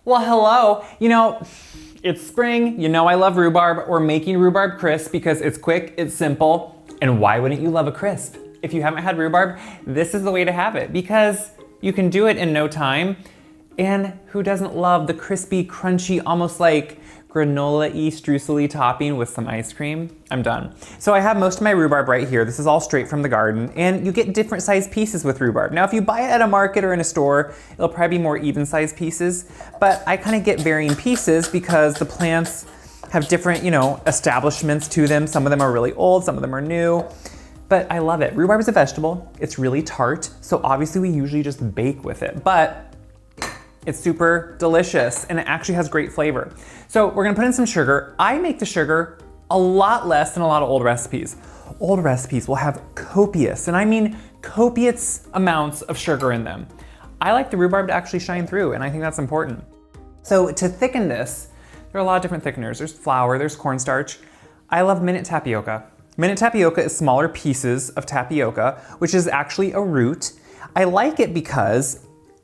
Well, hello. You know, it's spring. You know I love rhubarb. We're making rhubarb crisp because it's quick, it's simple, and why wouldn't you love a crisp? If you haven't had rhubarb, this is the way to have it because you can do it in no time. And who doesn't love the crispy, crunchy, almost like granola-y, streusel-y topping with some ice cream? I'm done. So I have most of my rhubarb right here. This is all straight from the garden, and you get different sized pieces with rhubarb. Now, if you buy it at a market or in a store, it'll probably be more even sized pieces, but I kind of get varying pieces because the plants have different, establishments to them. Some of them are really old, some of them are new, but I love it. Rhubarb is a vegetable. It's really tart, so obviously we usually just bake with it, but it's super delicious and it actually has great flavor. So we're gonna put in some sugar. I make the sugar a lot less than a lot of old recipes. Old recipes will have copious, and I mean copious amounts of sugar in them. I like the rhubarb to actually shine through, and I think that's important. So to thicken this, there are a lot of different thickeners. There's flour, there's cornstarch. I love minute tapioca. Minute tapioca is smaller pieces of tapioca, which is actually a root. I like it because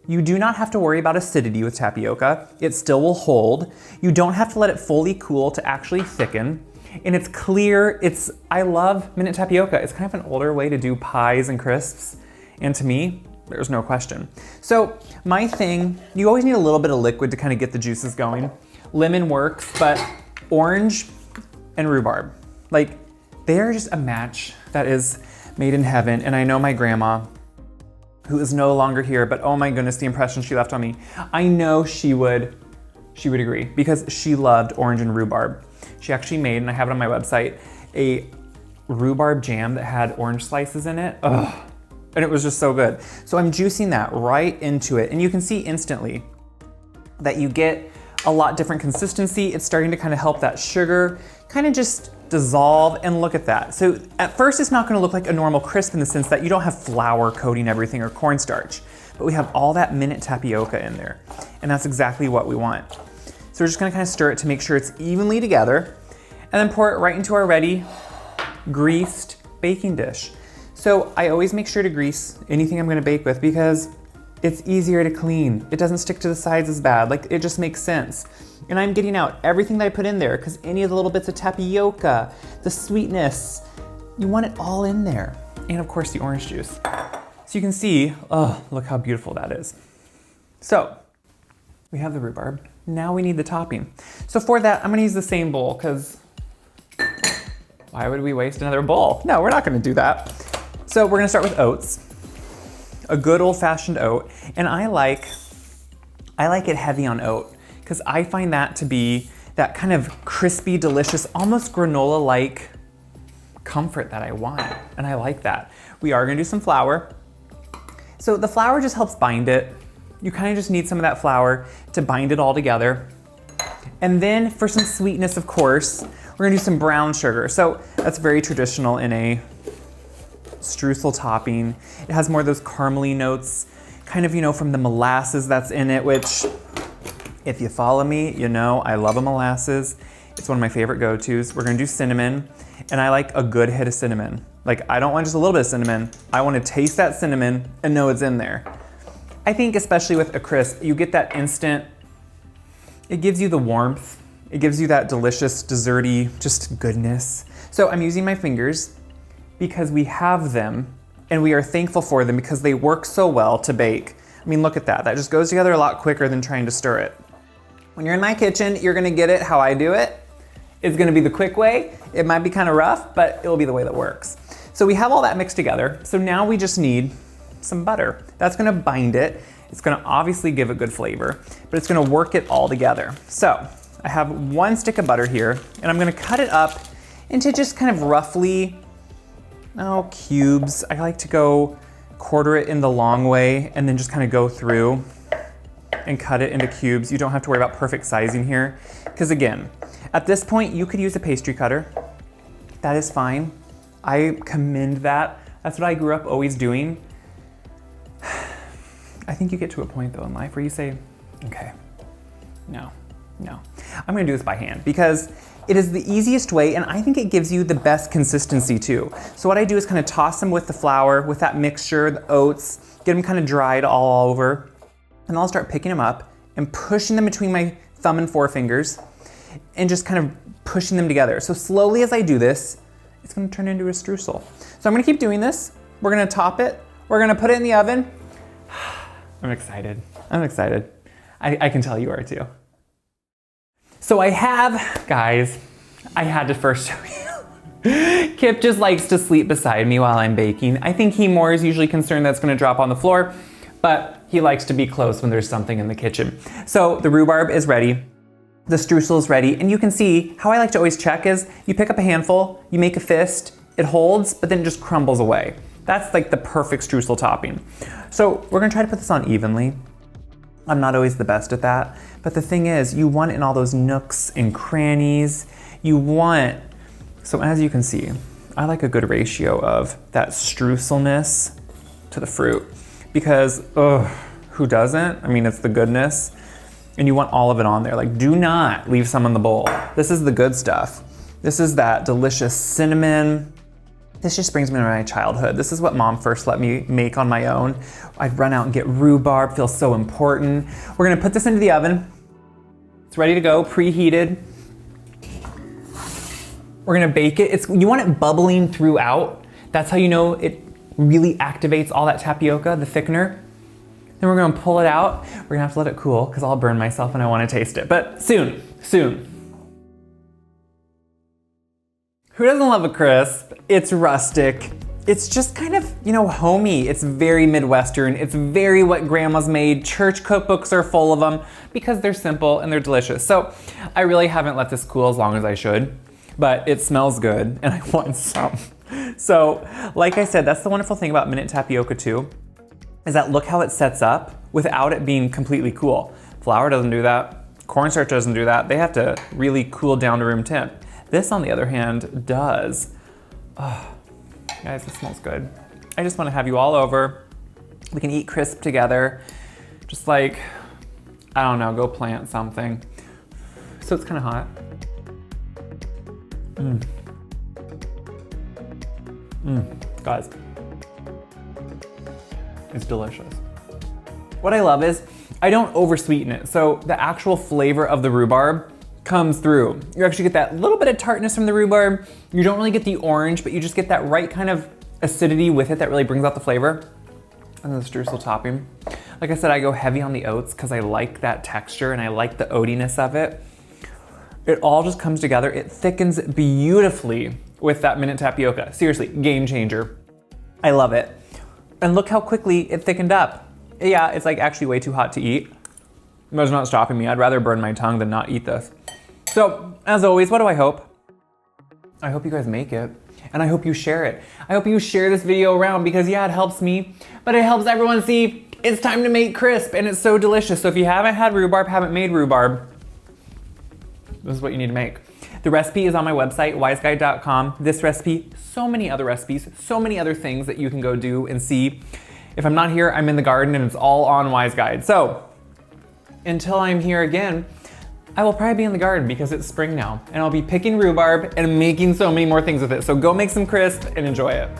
you do not have to worry about acidity with tapioca. It still will hold. You don't have to let it fully cool to actually thicken. And it's clear, I love minute tapioca. It's kind of an older way to do pies and crisps. And to me, there's no question. So my thing, you always need a little bit of liquid to kind of get the juices going. Lemon works, but orange and rhubarb, like they are just a match that is made in heaven. And I know my grandma, who is no longer here, but oh my goodness, the impression she left on me. I know she would agree because she loved orange and rhubarb. She actually made, and I have it on my website, a rhubarb jam that had orange slices in it. Ugh. And it was just so good. So I'm juicing that right into it. And you can see instantly that you get a lot different consistency. It's starting to kind of help that sugar kind of just dissolve, and look at that. So at first it's not gonna look like a normal crisp in the sense that you don't have flour coating everything or cornstarch, but we have all that minute tapioca in there. And that's exactly what we want. So we're just gonna kind of stir it to make sure it's evenly together and then pour it right into our ready greased baking dish. So I always make sure to grease anything I'm gonna bake with because it's easier to clean. It doesn't stick to the sides as bad. Like it just makes sense. And I'm getting out everything that I put in there because any of the little bits of tapioca, the sweetness, you want it all in there. And of course the orange juice. So you can see, oh, look how beautiful that is. So we have the rhubarb. Now we need the topping. So for that, I'm gonna use the same bowl because why would we waste another bowl? No, we're not gonna do that. So we're gonna start with oats, a good old fashioned oat. And I like it heavy on oat, because I find that to be that kind of crispy, delicious, almost granola-like comfort that I want, and I like that. We are gonna do some flour. So the flour just helps bind it. You kind of just need some of that flour to bind it all together. And then for some sweetness, of course, we're gonna do some brown sugar. So that's very traditional in a streusel topping. It has more of those caramely notes, kind of, from the molasses that's in it, which, if you follow me, you know I love a molasses. It's one of my favorite go-tos. We're gonna do cinnamon, and I like a good hit of cinnamon. Like, I don't want just a little bit of cinnamon. I wanna taste that cinnamon and know it's in there. I think especially with a crisp, you get that instant, it gives you the warmth. It gives you that delicious, desserty, just goodness. So I'm using my fingers because we have them, and we are thankful for them because they work so well to bake. I mean, look at that. That just goes together a lot quicker than trying to stir it. When you're in my kitchen, you're gonna get it how I do it. It's gonna be the quick way. It might be kind of rough, but it'll be the way that works. So we have all that mixed together. So now we just need some butter. That's gonna bind it. It's gonna obviously give a good flavor, but it's gonna work it all together. So I have 1 stick of butter here, and I'm gonna cut it up into just kind of roughly, cubes. I like to go quarter it in the long way and then just kind of go through and cut it into cubes. You don't have to worry about perfect sizing here. Because again, at this point, you could use a pastry cutter. That is fine. I commend that. That's what I grew up always doing. I think you get to a point though in life where you say, okay, no. I'm gonna do this by hand because it is the easiest way, and I think it gives you the best consistency too. So what I do is kind of toss them with the flour, with that mixture, the oats, get them kind of dried all over, and I'll start picking them up and pushing them between my thumb and forefingers and just kind of pushing them together. So slowly as I do this, it's gonna turn into a streusel. So I'm gonna keep doing this. We're gonna top it. We're gonna put it in the oven. I'm excited. I'm excited. I can tell you are too. So I have, guys, I had to first show you. Kip just likes to sleep beside me while I'm baking. I think he more is usually concerned that's gonna drop on the floor, but he likes to be close when there's something in the kitchen. So the rhubarb is ready. The streusel is ready, and you can see how I like to always check is you pick up a handful, you make a fist, it holds, but then it just crumbles away. That's like the perfect streusel topping. So we're gonna try to put this on evenly. I'm not always the best at that, but the thing is, you want it in all those nooks and crannies. So as you can see, I like a good ratio of that streuselness to the fruit because, who doesn't? I mean, it's the goodness. And you want all of it on there. Like, do not leave some in the bowl. This is the good stuff. This is that delicious cinnamon. This just brings me to my childhood. This is what mom first let me make on my own. I'd run out and get rhubarb, feels so important. We're gonna put this into the oven. It's ready to go, preheated. We're gonna bake it. You want it bubbling throughout. That's how you know it really activates all that tapioca, the thickener. Then we're gonna pull it out. We're gonna have to let it cool because I'll burn myself and I wanna taste it. But soon, soon. Who doesn't love a crisp? It's rustic. It's just kind of, homey. It's very Midwestern. It's very what grandma's made. Church cookbooks are full of them because they're simple and they're delicious. So I really haven't let this cool as long as I should, but it smells good and I want some. So like I said, that's the wonderful thing about minute tapioca too, is that look how it sets up without it being completely cool. Flour doesn't do that. Cornstarch doesn't do that. They have to really cool down to room temp. This, on the other hand, does. Oh, guys, it smells good. I just want to have you all over. We can eat crisp together. Just like, I don't know, go plant something. So it's kind of hot. Guys, it's delicious. What I love is I don't oversweeten it. So the actual flavor of the rhubarb comes through. You actually get that little bit of tartness from the rhubarb. You don't really get the orange, but you just get that right kind of acidity with it that really brings out the flavor. And then the streusel topping. Like I said, I go heavy on the oats because I like that texture and I like the oatiness of it. It all just comes together. It thickens beautifully with that minute tapioca. Seriously, game changer. I love it. And look how quickly it thickened up. Yeah, it's like actually way too hot to eat. But it's not stopping me. I'd rather burn my tongue than not eat this. So, as always, what do I hope? I hope you guys make it. And I hope you share it. I hope you share this video around because yeah, it helps me, but it helps everyone see it's time to make crisp and it's so delicious. So if you haven't had rhubarb, haven't made rhubarb, this is what you need to make. The recipe is on my website, wiseguide.com. This recipe, so many other recipes, so many other things that you can go do and see. If I'm not here, I'm in the garden and it's all on Wise Guide. So, until I'm here again, I will probably be in the garden because it's spring now and I'll be picking rhubarb and making so many more things with it. So go make some crisp and enjoy it.